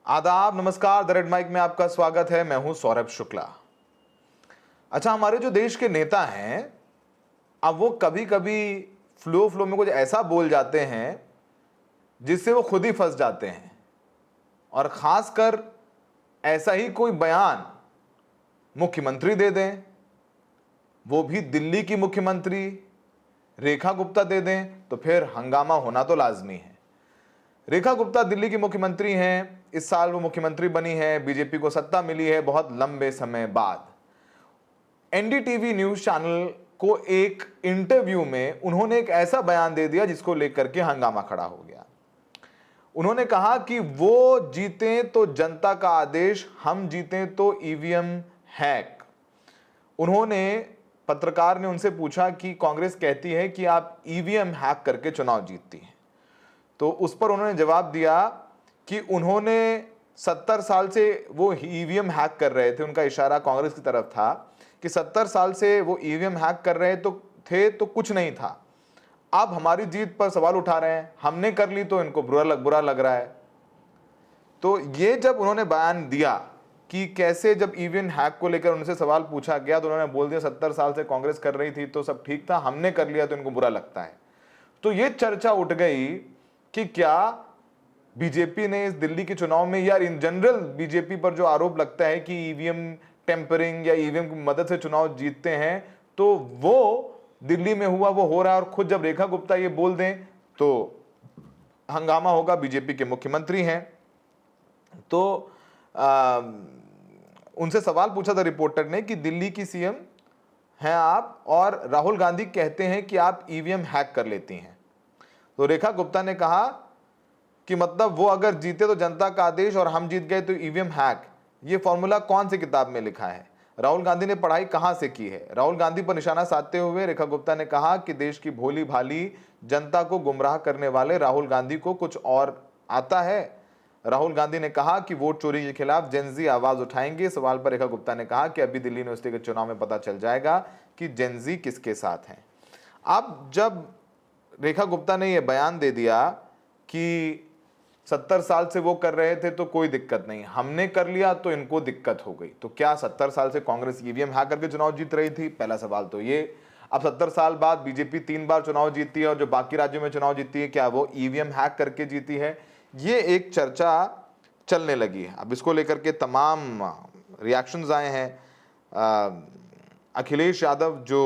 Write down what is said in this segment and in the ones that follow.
आदाब, नमस्कार। The red mic में आपका स्वागत है। मैं हूं सौरभ शुक्ला। अच्छा, हमारे जो देश के नेता हैं, अब वो कभी कभी फ्लो में कुछ ऐसा बोल जाते हैं जिससे वो खुद ही फंस जाते हैं। और खासकर ऐसा ही कोई बयान मुख्यमंत्री दे दें, वो भी दिल्ली की मुख्यमंत्री रेखा गुप्ता दे दें, तो फिर हंगामा होना तो लाजमी है। रेखा गुप्ता दिल्ली की मुख्यमंत्री हैं। इस साल वो मुख्यमंत्री बनी है, बीजेपी को सत्ता मिली है बहुत लंबे समय बाद। एनडीटीवी न्यूज चैनल को एक इंटरव्यू में उन्होंने एक ऐसा बयान दे दिया जिसको लेकर के हंगामा खड़ा हो गया। उन्होंने कहा कि वो जीते तो जनता का आदेश, हम जीते तो ईवीएम हैक। पत्रकार ने उनसे पूछा कि कांग्रेस कहती है कि आप ईवीएम हैक करके चुनाव जीतती हैं, तो उस पर उन्होंने जवाब दिया कि उन्होंने 70 साल से वो ईवीएम हैक कर रहे थे। उनका इशारा कांग्रेस की तरफ था कि 70 साल से वो ईवीएम हैक कर रहे तो कुछ नहीं था, अब हमारी जीत पर सवाल उठा रहे हैं, हमने कर ली तो इनको बुरा लग रहा है। तो ये जब उन्होंने बयान दिया कि कैसे, जब ईवीएम हैक को लेकर उनसे सवाल पूछा गया तो उन्होंने बोल दिया 70 साल से कांग्रेस कर रही थी तो सब ठीक था, हमने कर लिया तो इनको बुरा लगता है। तो ये चर्चा उठ गई कि क्या बीजेपी ने इस दिल्ली के चुनाव में, या इन जनरल बीजेपी पर जो आरोप लगता है कि ईवीएम टेम्परिंग या ईवीएम की मदद से चुनाव जीतते हैं, तो वो दिल्ली में हुआ, वो हो रहा है। और खुद जब रेखा गुप्ता ये बोल दें तो हंगामा होगा। बीजेपी के मुख्यमंत्री हैं। तो उनसे सवाल पूछा था रिपोर्टर ने कि दिल्ली की सीएम हैं आप, और राहुल गांधी कहते हैं कि आप ईवीएम हैक कर लेती हैं। तो रेखा गुप्ता ने कहा कि मतलब वो अगर जीते तो जनता का आदेश और हम जीत गए तो ईवीएम हैक, ये फॉर्मूला कौन सी किताब में लिखा है? राहुल गांधी ने पढ़ाई कहां से की है? राहुल गांधी पर निशाना साधते हुए रेखा गुप्ता ने कहा कि देश की भोली भाली जनता को गुमराह करने वाले राहुल गांधी को कुछ और आता है। राहुल गांधी ने कहा कि वोट चोरी के खिलाफ जेनजी आवाज उठाएंगे। सवाल पर रेखा गुप्ता ने कहा कि अभी दिल्ली यूनिवर्सिटी के चुनाव में पता चल जाएगा कि जेनजी किसके साथ हैं। अब जब रेखा गुप्ता ने यह बयान दे दिया कि 70 साल से वो कर रहे थे तो कोई दिक्कत नहीं, हमने कर लिया तो इनको दिक्कत हो गई, तो क्या 70 साल से कांग्रेस ईवीएम हैक करके चुनाव जीत रही थी? पहला सवाल तो ये। अब 70 साल बाद बीजेपी 3 बार चुनाव जीतती है और जो बाकी राज्यों में चुनाव जीतती है, क्या वो ईवीएम हैक करके जीती है? ये एक चर्चा चलने लगी है। अब इसको लेकर के तमाम रिएक्शंस आए हैं। अखिलेश यादव जो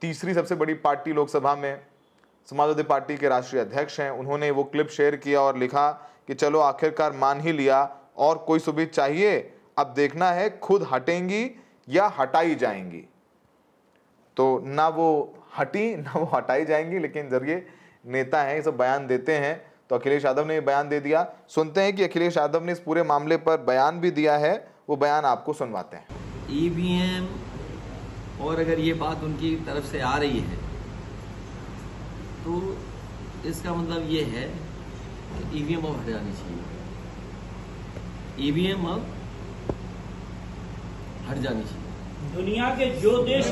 तीसरी सबसे बड़ी पार्टी लोकसभा में, समाजवादी पार्टी के राष्ट्रीय अध्यक्ष हैं, उन्होंने वो क्लिप शेयर किया और लिखा कि चलो आखिरकार मान ही लिया, और कोई सुविधा चाहिए, अब देखना है खुद हटेंगी या हटाई जाएंगी। तो ना वो हटी ना वो हटाई जाएंगी, लेकिन जरिए नेता हैं, ये सब बयान देते हैं। तो अखिलेश यादव ने ये बयान दे दिया। सुनते हैं कि अखिलेश यादव ने इस पूरे मामले पर बयान भी दिया है, वो बयान आपको सुनवाते हैं। ईवीएम, और अगर ये बात उनकी तरफ से आ रही है तो इसका मतलब ये है कि ईवीएम अब हट जानी चाहिए। ईवीएम अब हट जानी चाहिए। दुनिया के जो देश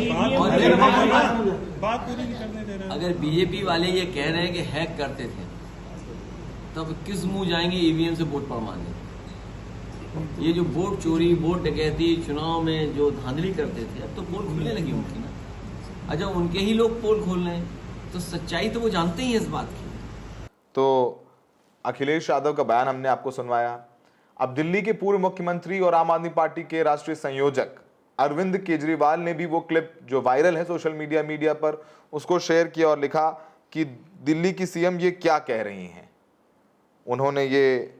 बात पूरी नहीं करने दे रहे हैं। अगर बीजेपी वाले ये कह रहे हैं कि हैक करते थे, तब किस मुंह जाएंगे ईवीएम से वोट पड़वाने? ये जो वोट चोरी, वोट डकैती, चुनाव में जो धांधली करते थे, अब तो पोल खुलने लगी उनकी ना। अच्छा, उनके ही लोग पोल खोल रहे हैं, तो सच्चाई तो वो जानते ही इस बात की। तो अखिलेश यादव का बयान हमने आपको सुनवाया। अब दिल्ली के पूर्व मुख्यमंत्री और आम आदमी पार्टी के राष्ट्रीय संयोजक अरविंद केजरीवाल ने भी वो क्लिप जो वायरल है सोशल मीडिया पर, उसको शेयर किया और लिखा कि दिल्ली की सीएम ये क्या कह रही हैं। उन्होंने ये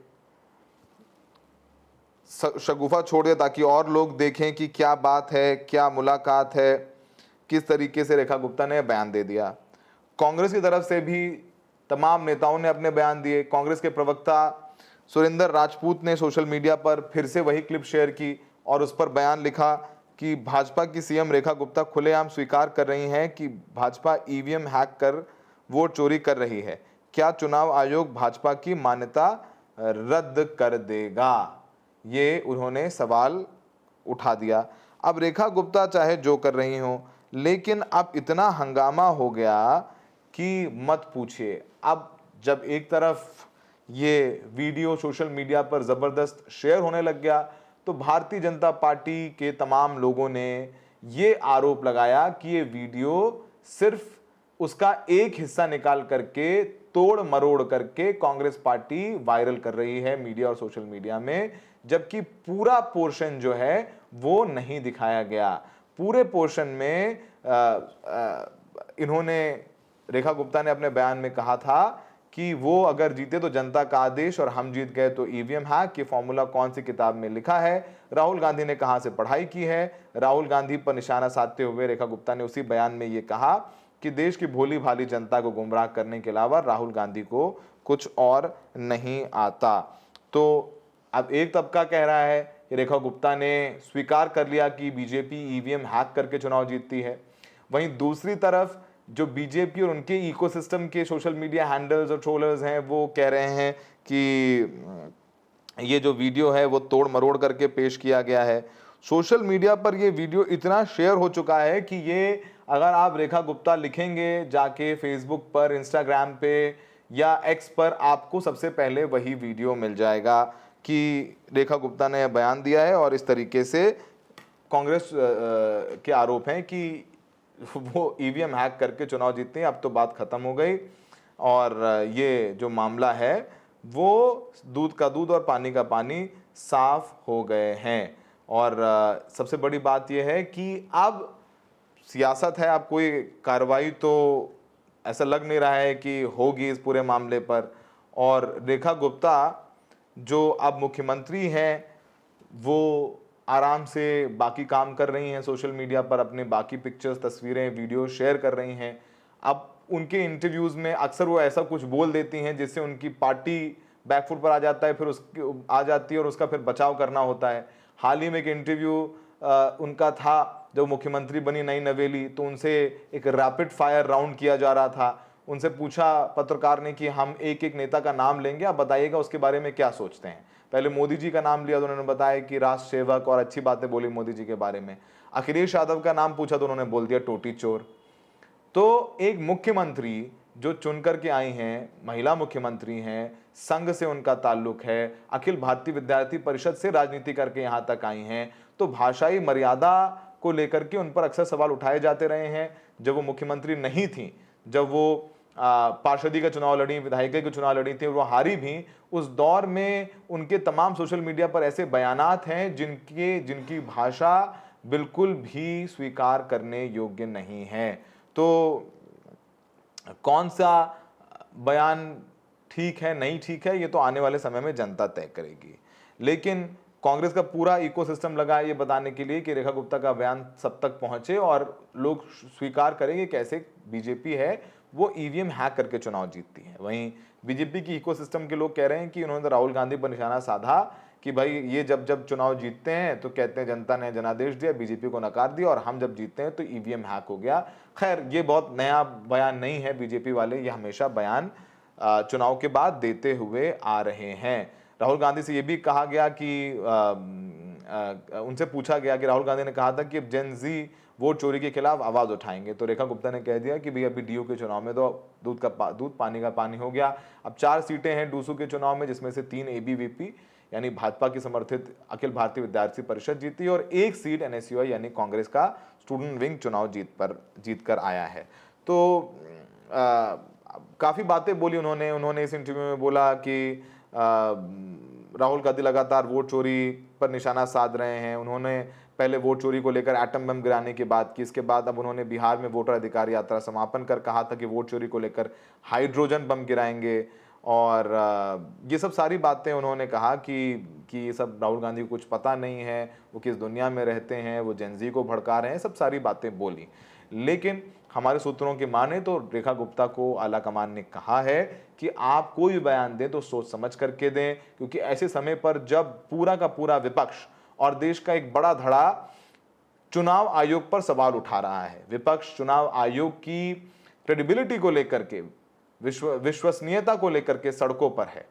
शगुफा छोड़ दिया ताकि और लोग देखें कि क्या बात है, क्या मुलाकात है, किस तरीके से रेखा गुप्ता ने बयान दे दिया। कांग्रेस की तरफ से भी तमाम नेताओं ने अपने बयान दिए। कांग्रेस के प्रवक्ता सुरेंद्र राजपूत ने सोशल मीडिया पर फिर से वही क्लिप शेयर की और उस पर बयान लिखा कि भाजपा की सीएम रेखा गुप्ता खुलेआम स्वीकार कर रही हैं कि भाजपा ईवीएम हैक कर वोट चोरी कर रही है। क्या चुनाव आयोग भाजपा की मान्यता रद्द कर देगा? ये उन्होंने सवाल उठा दिया। अब रेखा गुप्ता चाहे जो कर रही हो, लेकिन अब इतना हंगामा हो गया कि मत पूछिए। अब जब एक तरफ ये वीडियो सोशल मीडिया पर ज़बरदस्त शेयर होने लग गया, तो भारतीय जनता पार्टी के तमाम लोगों ने ये आरोप लगाया कि ये वीडियो सिर्फ उसका एक हिस्सा निकाल करके, तोड़ मरोड़ करके कांग्रेस पार्टी वायरल कर रही है मीडिया और सोशल मीडिया में, जबकि पूरा पोर्शन जो है वो नहीं दिखाया गया। पूरे पोर्शन में इन्होंने, रेखा गुप्ता ने अपने बयान में कहा था कि वो अगर जीते तो जनता का आदेश और हम जीत गए तो ईवीएम हैक, ये फॉर्मूला कौन सी किताब में लिखा है, राहुल गांधी ने कहां से पढ़ाई की है। राहुल गांधी पर निशाना साधते हुए रेखा गुप्ता ने उसी बयान में ये कहा कि देश की भोली भाली जनता को गुमराह करने के अलावा राहुल गांधी को कुछ और नहीं आता। तो अब एक तबका कह रहा है कि रेखा गुप्ता ने स्वीकार कर लिया कि बीजेपी ईवीएम हैक करके चुनाव जीतती है, वहीं दूसरी तरफ जो बीजेपी और उनके इकोसिस्टम के सोशल मीडिया हैंडल्स और ट्रोलर्स हैं वो कह रहे हैं कि ये जो वीडियो है वो तोड़ मरोड़ करके पेश किया गया है। सोशल मीडिया पर ये वीडियो इतना शेयर हो चुका है कि ये अगर आप रेखा गुप्ता लिखेंगे जाके फेसबुक पर, इंस्टाग्राम पे या एक्स पर, आपको सबसे पहले वही वीडियो मिल जाएगा कि रेखा गुप्ता ने बयान दिया है और इस तरीके से कांग्रेस के आरोप हैं कि वो ईवीएम हैक करके चुनाव जीतते हैं। अब तो बात खत्म हो गई और ये जो मामला है वो दूध का दूध और पानी का पानी साफ हो गए हैं। और सबसे बड़ी बात यह है कि अब सियासत है, अब कोई कार्रवाई तो ऐसा लग नहीं रहा है कि होगी इस पूरे मामले पर। और रेखा गुप्ता जो अब मुख्यमंत्री हैं वो आराम से बाकी काम कर रही हैं, सोशल मीडिया पर अपने बाकी पिक्चर्स, तस्वीरें, वीडियो शेयर कर रही हैं। अब उनके इंटरव्यूज़ में अक्सर वो ऐसा कुछ बोल देती हैं जिससे उनकी पार्टी बैकफुट पर आ जाता है, फिर उसकी आ जाती है और उसका फिर बचाव करना होता है। हाल ही में एक इंटरव्यू उनका था जब मुख्यमंत्री बनी नई नवेली, तो उनसे एक रैपिड फायर राउंड किया जा रहा था। उनसे पूछा पत्रकार ने कि हम एक एक नेता का नाम लेंगे, आप बताइएगा उसके बारे में क्या सोचते हैं। पहले मोदी जी का नाम लिया तो उन्होंने बताया कि राष्ट्र सेवक और अच्छी बातें बोली मोदी जी के बारे में। अखिलेश यादव का नाम पूछा तो उन्होंने बोल दिया टोटी चोर। तो एक मुख्यमंत्री जो चुन करके आई हैं, महिला मुख्यमंत्री हैं, संघ से उनका ताल्लुक है, अखिल भारतीय विद्यार्थी परिषद से राजनीति करके यहाँ तक आई हैं, तो भाषाई मर्यादा को लेकर के उन पर अक्सर सवाल उठाए जाते रहे हैं। जब वो मुख्यमंत्री नहीं थी, जब वो पार्षदी का चुनाव लड़ी, विधायिका का चुनाव लड़ी थी और वो हारी भी, उस दौर में उनके तमाम सोशल मीडिया पर ऐसे बयानात हैं जिनकी भाषा बिल्कुल भी स्वीकार करने योग्य नहीं है। तो कौन सा बयान ठीक है, नहीं ठीक है, ये तो आने वाले समय में जनता तय करेगी। लेकिन कांग्रेस का पूरा इकोसिस्टम लगा है ये बताने के लिए कि रेखा गुप्ता का बयान सब तक पहुंचे और लोग स्वीकार करेंगे कैसे बीजेपी है वो ईवीएम हैक करके चुनाव जीतती है। वहीं बीजेपी की इकोसिस्टम के लोग कह रहे हैं कि उन्होंने राहुल गांधी पर निशाना साधा कि भाई ये जब जब चुनाव जीतते हैं तो कहते हैं जनता ने जनादेश दिया, बीजेपी को नकार दिया, और हम जब जीतते हैं तो ईवीएम हैक हो गया। खैर ये बहुत नया बयान नहीं है, बीजेपी वाले ये हमेशा बयान चुनाव के बाद देते हुए आ रहे हैं। राहुल गांधी से ये भी कहा गया कि उनसे पूछा गया कि राहुल गांधी ने कहा था कि जेन जी वोट चोरी के खिलाफ आवाज उठाएंगे, तो रेखा गुप्ता ने कह दिया कि भैया अभी डीयू के चुनाव में तो दूध पानी का पानी हो गया। अब 4 सीटें हैं डूसू के चुनाव में, जिसमें से 3 एबीवीपी यानी भाजपा की समर्थित अखिल भारतीय विद्यार्थी परिषद जीती और 1 सीट एनएसयूआई यानी कांग्रेस का स्टूडेंट विंग चुनाव जीत कर आया है। तो काफी बातें बोली उन्होंने इस इंटरव्यू में बोला कि राहुल गांधी लगातार वोट चोरी पर निशाना साध रहे हैं। उन्होंने पहले वोट चोरी को लेकर एटम बम गिराने की बात की, इसके बाद अब उन्होंने बिहार में वोटर अधिकार यात्रा समापन कर कहा था कि वोट चोरी को लेकर हाइड्रोजन बम गिराएंगे। और ये सब सारी बातें उन्होंने कहा कि ये सब राहुल गांधी को कुछ पता नहीं है, वो किस दुनिया में रहते हैं, वो जेनजी को भड़का रहे हैं, सब सारी बातें बोली। लेकिन हमारे सूत्रों की माने तो रेखा गुप्ता को आला कमान ने कहा है कि आप कोई भी बयान दें तो सोच समझ करके दें, क्योंकि ऐसे समय पर जब पूरा का पूरा विपक्ष और देश का एक बड़ा धड़ा चुनाव आयोग पर सवाल उठा रहा है, विपक्ष चुनाव आयोग की क्रेडिबिलिटी को लेकर के, विश्वसनीयता को लेकर के सड़कों पर है,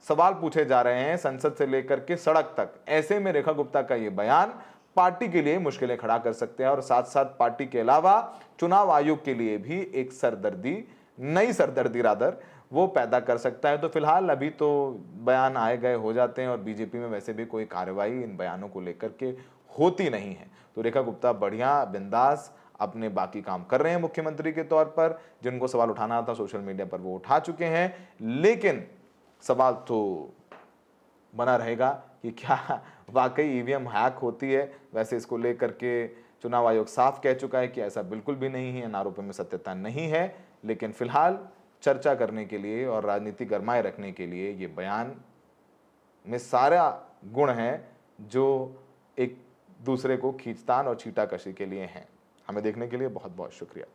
सवाल पूछे जा रहे हैं संसद से लेकर के सड़क तक। ऐसे में रेखा गुप्ता का ये बयान पार्टी के लिए मुश्किलें खड़ा कर सकते हैं और साथ साथ पार्टी के अलावा चुनाव आयोग के लिए भी एक सरदर्दी, नई सरदर्दी रादर वो पैदा कर सकता है। तो फिलहाल अभी तो बयान आए गए हो जाते हैं और बीजेपी में वैसे भी कोई कार्रवाई इन बयानों को लेकर के होती नहीं है। तो रेखा गुप्ता बढ़िया बिंदास अपने बाकी काम कर रहे हैं मुख्यमंत्री के तौर पर, जिनको सवाल उठाना था सोशल मीडिया पर वो उठा चुके हैं। लेकिन सवाल तो बना रहेगा कि क्या वाकई ईवीएम हैक होती है। वैसे इसको लेकर के चुनाव आयोग साफ कह चुका है कि ऐसा बिल्कुल भी नहीं है, इन आरोपों में सत्यता नहीं है। लेकिन फिलहाल चर्चा करने के लिए और राजनीति गरमाए रखने के लिए ये बयान में सारा गुण है जो एक दूसरे को खींचतान और छींटाकशी के लिए हैं। हमें देखने के लिए बहुत बहुत शुक्रिया।